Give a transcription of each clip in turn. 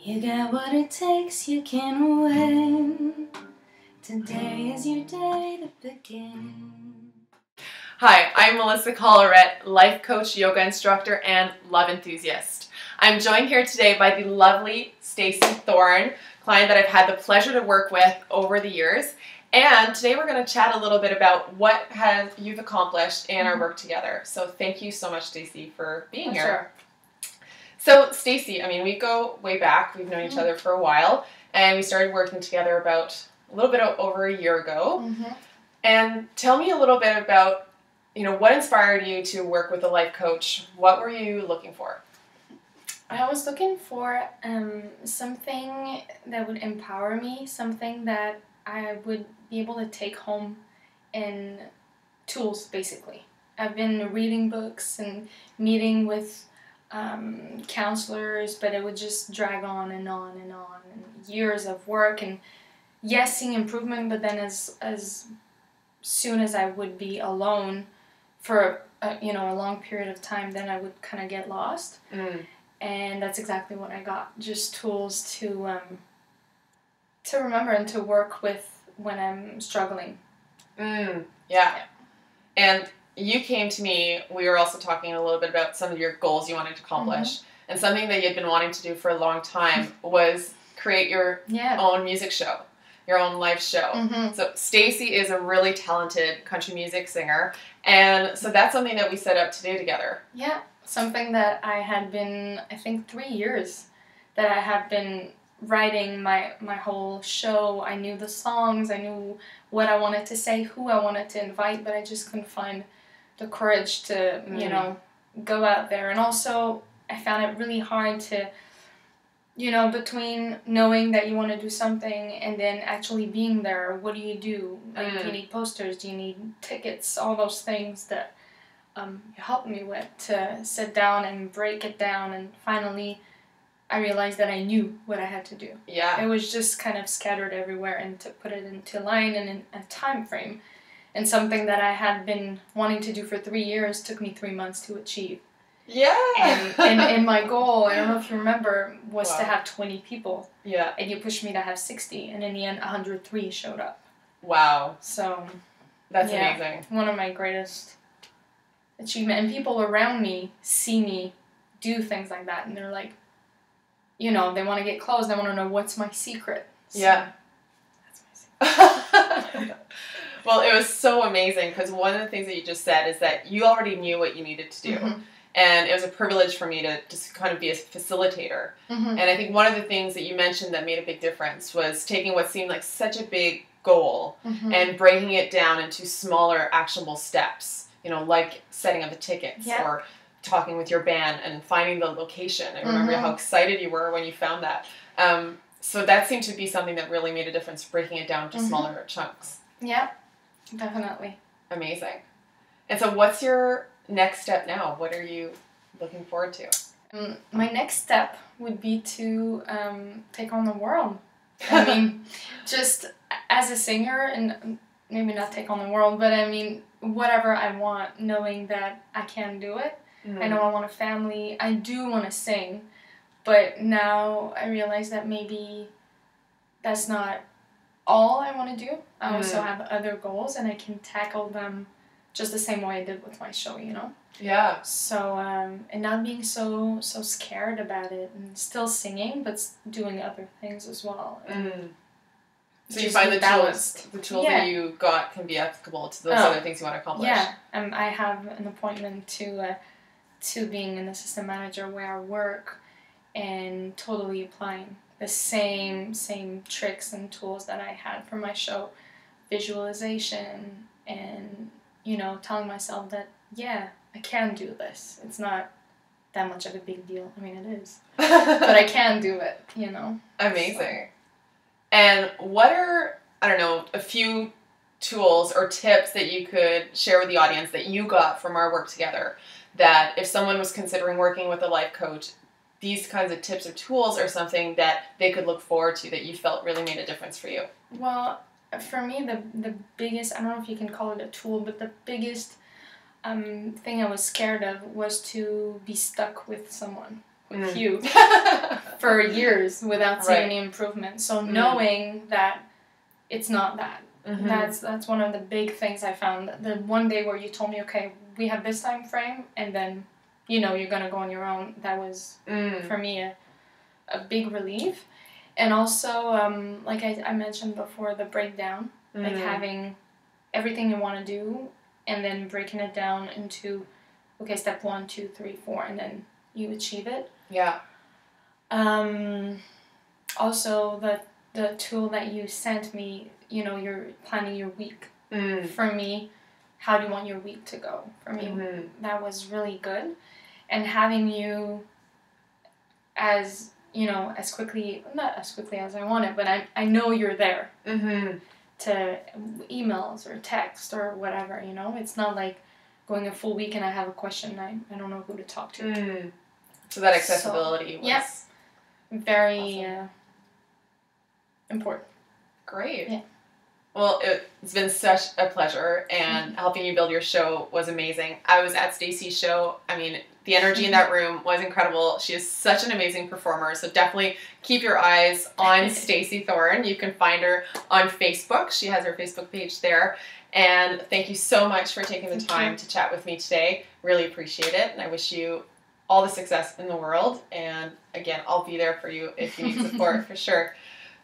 You got what it takes, you can win. Today is your day to begin. Hi, I'm Melissa Colleret, life coach, yoga instructor, and love enthusiast. I'm joined here today by the lovely Stacy Thorne, client that I've had the pleasure to work with over the years. And today we're going to chat a little bit about what you've accomplished in our work together. So thank you so much, Stacy, for being here. Sure. So Stacy, I mean, we go way back. We've known each other for a while, and we started working together about a little bit over a year ago. And tell me a little bit about, what inspired you to work with a life coach? What were you looking for? I was looking for something that would empower me, something that I would be able to take home in tools, basically. I've been reading books and meeting with counselors, but it would just drag on and on and on, and years of work, and yes, seeing improvement, but then as soon as I would be alone for a long period of time, then I would kind of get lost. And that's exactly what I got, just tools to remember and to work with when I'm struggling. Yeah. And you came to me, we were also talking a little bit about some of your goals you wanted to accomplish. And something that you'd been wanting to do for a long time was create your own music show, your own live show. So Stacy is a really talented country music singer, and so that's something that we set up to do together. Yeah, something that I had been, I think 3 years, that I have been writing my whole show. I knew the songs, I knew what I wanted to say, who I wanted to invite, but I just couldn't find the courage to, go out there. And also, I found it really hard to, between knowing that you want to do something and then actually being there. What do you do? Like, do you need posters? Do you need tickets? All those things that you helped me with, to sit down and break it down. And finally, I realized that I knew what I had to do. Yeah. It was just kind of scattered everywhere, and to put it into line and in a time frame. And something that I had been wanting to do for 3 years took me 3 months to achieve. Yeah. And my goal, I don't know if you remember, was to have 20 people. Yeah. And you pushed me to have 60. And in the end, 103 showed up. Wow. So. That's amazing. One of my greatest achievements. And people around me see me do things like that. And they're like, they want to get close. They want to know what's my secret. So, yeah. That's my secret. Well, it was so amazing, because one of the things that you just said is that you already knew what you needed to do. And it was a privilege for me to just kind of be a facilitator. And I think one of the things that you mentioned that made a big difference was taking what seemed like such a big goal and breaking it down into smaller, actionable steps, like setting up the tickets or talking with your band and finding the location. I remember how excited you were when you found that. So that seemed to be something that really made a difference, breaking it down into smaller chunks. Yeah, definitely. Amazing. And so what's your next step now? What are you looking forward to? My next step would be to take on the world. I mean, just as a singer, and maybe not take on the world, but I mean, whatever I want, knowing that I can do it. I know I want a family. I do want to sing, but now I realize that maybe that's not all I want to do. I also have other goals, and I can tackle them just the same way I did with my show, Yeah. So, and not being so scared about it, and still singing, but doing other things as well. So you find the tools that you got can be applicable to those other things you want to accomplish. Yeah. I have an appointment to being an assistant manager where I work, and totally applying the same tricks and tools that I had for my show, visualization, and telling myself that, I can do this. It's not that much of a big deal. I mean, it is. But I can do it, Amazing. So. And what are, a few tools or tips that you could share with the audience that you got from our work together, that if someone was considering working with a life coach, these kinds of tips or tools are something that they could look forward to, that you felt really made a difference for you? Well, for me, the biggest, I don't know if you can call it a tool, but the biggest thing I was scared of was to be stuck with someone. with you for years without seeing any improvement. So knowing that it's not that. That's one of the big things I found. The one day where you told me, okay, we have this time frame, and then, you know, you're going to go on your own. That was, for me, a big relief. And also, like I mentioned before, the breakdown. Like having everything you want to do, and then breaking it down into, okay, step 1, 2, 3, 4, and then you achieve it. Yeah. Also, the tool that you sent me, you know, you're planning your week. For me, how do you want your week to go? For me, that was really good. And having you as, you know, as quickly, not as quickly as I want it, but I know you're there. To emails or text or whatever, you know? It's not like going a full week and I have a question and I don't know who to talk to. So that accessibility was... very important. Great. Yeah. Well, it's been such a pleasure, and helping you build your show was amazing. I was at Stacy's show. I mean, the energy in that room was incredible. She is such an amazing performer, so definitely keep your eyes on Stacy Thorne. You can find her on Facebook. She has her Facebook page there. And thank you so much for taking the time to chat with me today. Really appreciate it, and I wish you all the success in the world. And again, I'll be there for you if you need support for sure.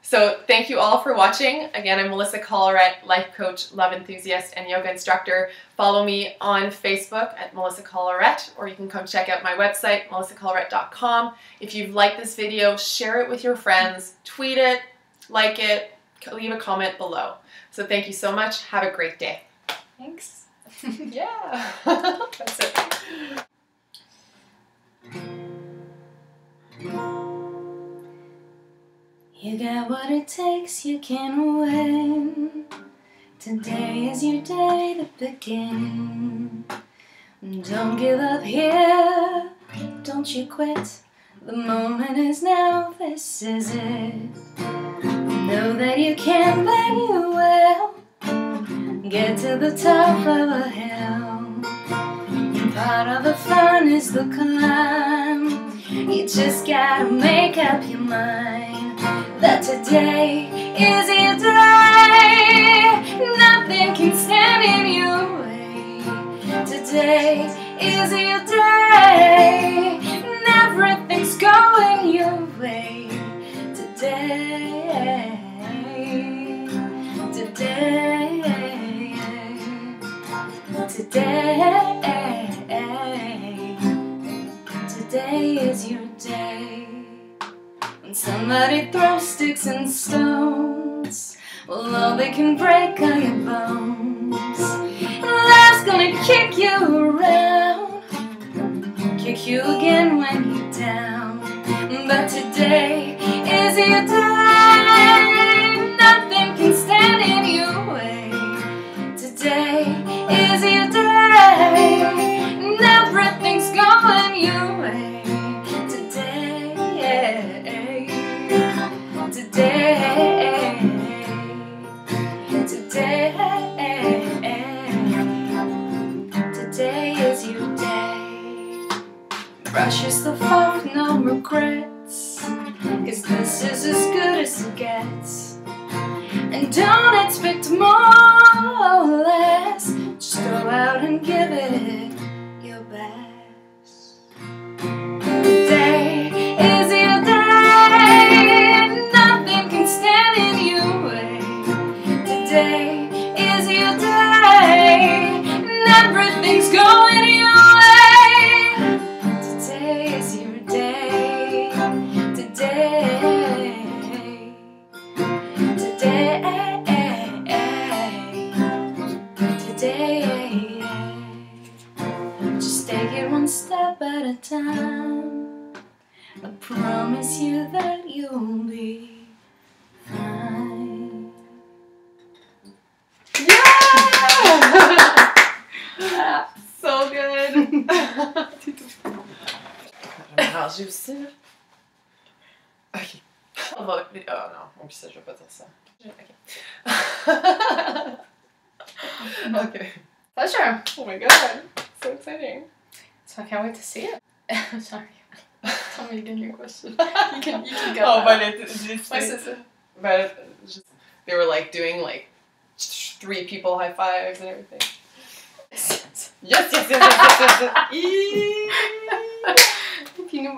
So thank you all for watching. Again, I'm Melissa Colleret, life coach, love enthusiast, and yoga instructor. Follow me on Facebook at Melissa Colleret, or you can come check out my website, melissacolleret.com. If you've liked this video, share it with your friends, tweet it, like it, leave a comment below. So thank you so much. Have a great day. Thanks. Yeah, that's it. You got what it takes, you can win. Today is your day to begin. Don't give up here, don't you quit. The moment is now, this is it. Know that you can, then you will. Get to the top of a hill. Part of the fun is the climb. You just gotta make up your mind that today is your day. Nothing can stand in your way. Today is your day. And everything's going your way. Today, today, today is your day. When somebody throws sticks and stones, well, all they can break are your bones. And life's gonna kick you around, kick you again when you're down. But today is your day. Nothing can stand in your way. Today is your day. And everything's going your way. Today, today, today is your day. Brush yourself off, no regrets, 'cause this is as good as it gets. And don't expect more or less, just go out and give it your best. Today is your day. Nothing can stand in your way. Today is your day. And everything's going your way. Today is your day. Today, today, just take it one step at a time. I promise you that you'll be fine. Yeah! So good. How's you sit? Okay. Oh no, on przecież pas ça. Okay. Okay. Pleasure. Oh my god, so exciting. So I can't wait to see it. Sorry. Tell me me again your question. You can go. Oh, but it's my sister. But it's just, they were like doing like 3 people high fives and everything. Yes. If you knew